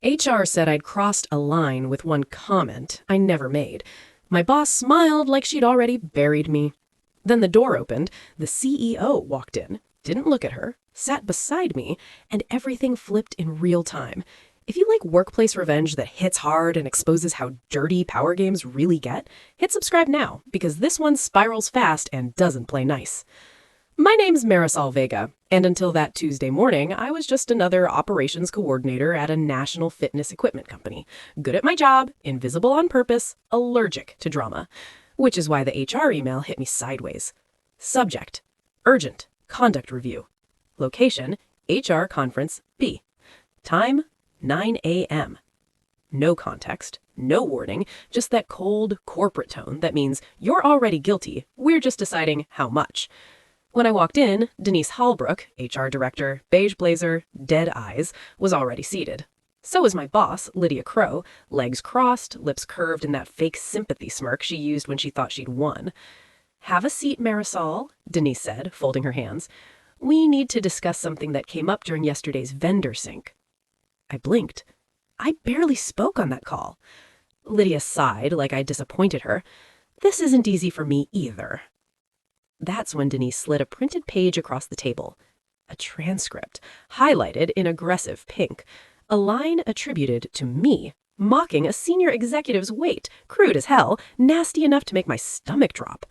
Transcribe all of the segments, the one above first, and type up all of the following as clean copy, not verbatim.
HR said I'd crossed a line with one comment I never made. My boss smiled like she'd already buried me. Then the door opened, the CEO walked in, didn't look at her, sat beside me, and everything flipped in real time. If you like workplace revenge that hits hard and exposes how dirty power games really get, hit subscribe now, because this one spirals fast and doesn't play nice. My name's Marisol Vega, and until that Tuesday morning, I was just another operations coordinator at a national fitness equipment company. Good at my job, invisible on purpose, allergic to drama. Which is why the HR email hit me sideways. Subject: urgent, conduct review. Location: HR Conference B. Time: 9 a.m. No context, no warning, just that cold corporate tone that means you're already guilty, we're just deciding how much. When I walked in, Denise Hallbrook, HR director, beige blazer, dead eyes, was already seated. So was my boss, Lydia Crow, legs crossed, lips curved in that fake sympathy smirk she used when she thought she'd won. "Have a seat, Marisol," Denise said, folding her hands. "We need to discuss something that came up during yesterday's vendor sync." I blinked. I barely spoke on that call. Lydia sighed like I'd disappointed her. "This isn't easy for me either." That's when Denise slid a printed page across the table. A transcript, highlighted in aggressive pink. A line attributed to me, mocking a senior executive's weight, crude as hell, nasty enough to make my stomach drop.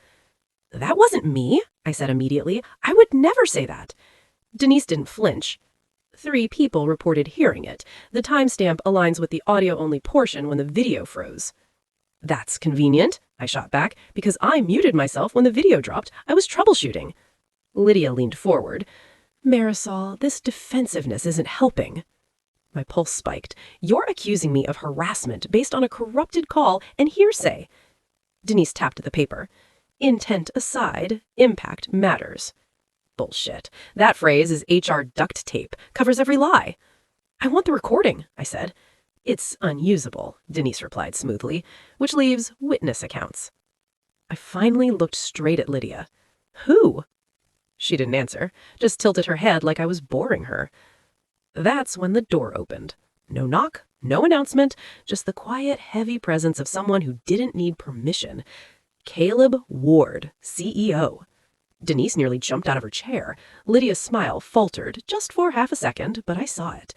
"That wasn't me," I said immediately. "I would never say that." Denise didn't flinch. 3 people reported hearing it. The timestamp aligns with the audio-only portion when the video froze. "That's convenient," I shot back, "because I muted myself when the video dropped. I was troubleshooting." Lydia leaned forward. "Marisol, this defensiveness isn't helping." My pulse spiked. "You're accusing me of harassment based on a corrupted call and hearsay." Denise tapped the paper. "Intent aside, impact matters." Bullshit. That phrase is HR duct tape, covers every lie. "I want the recording," I said. "It's unusable," Denise replied smoothly, "which leaves witness accounts." I finally looked straight at Lydia. "Who?" She didn't answer, just tilted her head like I was boring her. That's when the door opened. No knock, no announcement, just the quiet, heavy presence of someone who didn't need permission. Caleb Ward, CEO. Denise nearly jumped out of her chair. Lydia's smile faltered, just for half a second, but I saw it.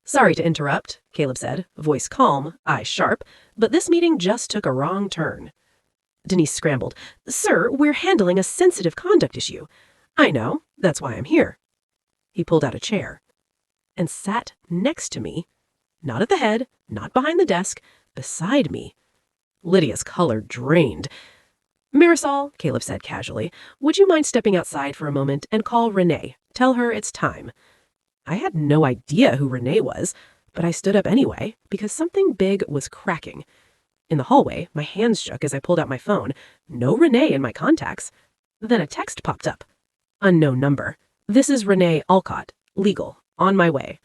"Sorry to interrupt," Caleb said, voice calm, eyes sharp, "but this meeting just took a wrong turn." Denise scrambled. "Sir, we're handling a sensitive conduct issue." "I know, that's why I'm here." He pulled out a chair and sat next to me, not at the head, not behind the desk, beside me. Lydia's color drained. "Marisol," Caleb said casually, "would you mind stepping outside for a moment and call Renee? Tell her it's time." I had no idea who Renee was, but I stood up anyway, because something big was cracking. In the hallway, my hands shook as I pulled out my phone. No Renee in my contacts. Then a text popped up. "Unknown number. This is Renee Alcott. Legal. On my way."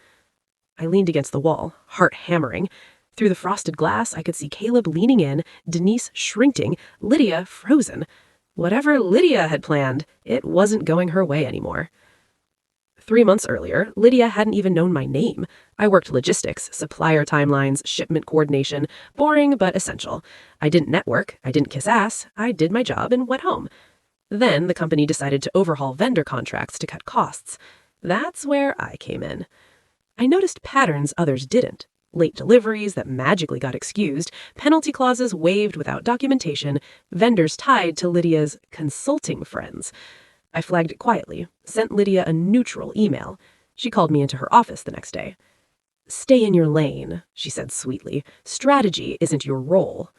I leaned against the wall, heart hammering. Through the frosted glass, I could see Caleb leaning in, Denise shrinking, Lydia frozen. Whatever Lydia had planned, it wasn't going her way anymore. 3 months earlier, Lydia hadn't even known my name. I worked logistics, supplier timelines, shipment coordination, boring but essential. I didn't network, I didn't kiss ass, I did my job and went home. Then the company decided to overhaul vendor contracts to cut costs. That's where I came in. I noticed patterns others didn't. Late deliveries that magically got excused, penalty clauses waived without documentation, vendors tied to Lydia's consulting friends. I flagged it quietly, sent Lydia a neutral email. She called me into her office the next day. "Stay in your lane," she said sweetly. "Strategy isn't your role."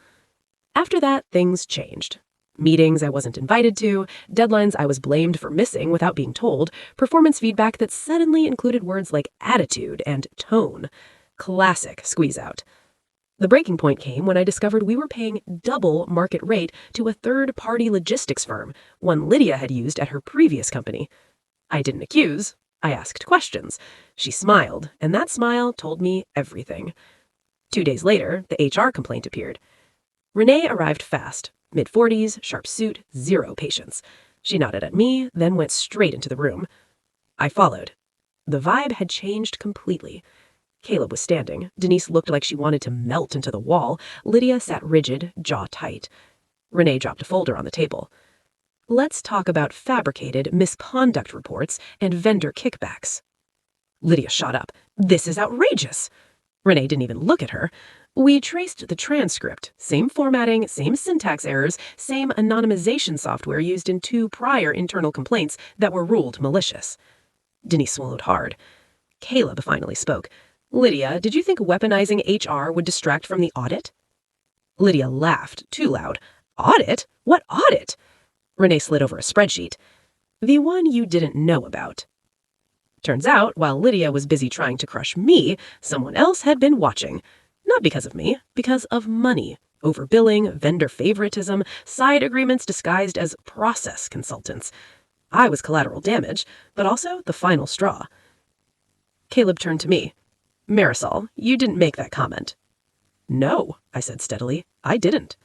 After that, things changed. Meetings I wasn't invited to, deadlines I was blamed for missing without being told, performance feedback that suddenly included words like attitude and tone. Classic squeeze out. The breaking point came when I discovered we were paying double market rate to a third-party logistics firm, one Lydia had used at her previous company. I didn't accuse, I asked questions. She smiled, and that smile told me everything. 2 days later, the HR complaint appeared. Renee arrived fast, mid-40s, sharp suit, 0 patience. She nodded at me, then went straight into the room. I followed. The vibe had changed completely. Caleb was standing. Denise looked like she wanted to melt into the wall. Lydia sat rigid, jaw tight. Renee dropped a folder on the table. Let's talk about fabricated misconduct reports and vendor kickbacks. Lydia shot up. This is outrageous. Renee didn't even look at her. We traced the transcript. Same formatting, same syntax errors, same anonymization software used in 2 prior internal complaints that were ruled malicious. Denise swallowed hard. Caleb finally spoke. Lydia, did you think weaponizing HR would distract from the audit? Lydia laughed, too loud. Audit? What audit? Renee slid over a spreadsheet. The one you didn't know about. Turns out, while Lydia was busy trying to crush me, someone else had been watching. Not because of me, because of money. Overbilling, vendor favoritism, side agreements disguised as process consultants. I was collateral damage, but also the final straw. Caleb turned to me. Marisol, you didn't make that comment. No, I said steadily, I didn't.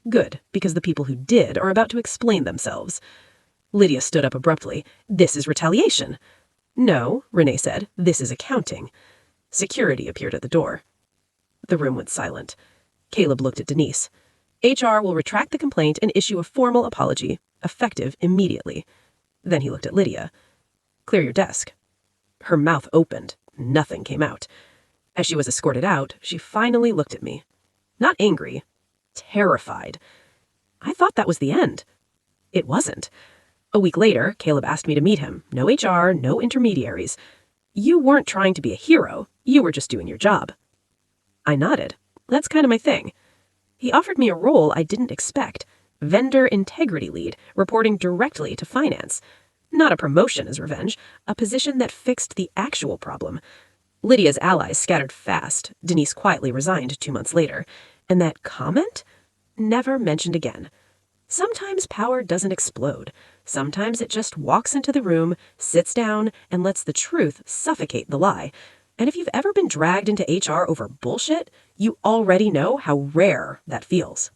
Good, because the people who did are about to explain themselves. Lydia stood up abruptly. This is retaliation. No, Renee said, this is accounting. Security appeared at the door. The room went silent. Caleb looked at Denise. HR will retract the complaint and issue a formal apology, effective immediately. Then he looked at Lydia. Clear your desk. Her mouth opened. Nothing came out. As she was escorted out, she finally looked at me. Not angry. Terrified. I thought that was the end. It wasn't. A week later, Caleb asked me to meet him. No HR, no intermediaries. You weren't trying to be a hero. You were just doing your job. I nodded. That's kind of my thing. He offered me a role I didn't expect. Vendor integrity lead, reporting directly to finance. Not a promotion as revenge, a position that fixed the actual problem. Lydia's allies scattered fast. Denise quietly resigned 2 months later. And that comment? Never mentioned again. Sometimes power doesn't explode. Sometimes it just walks into the room, sits down, and lets the truth suffocate the lie. And if you've ever been dragged into HR over bullshit, you already know how rare that feels.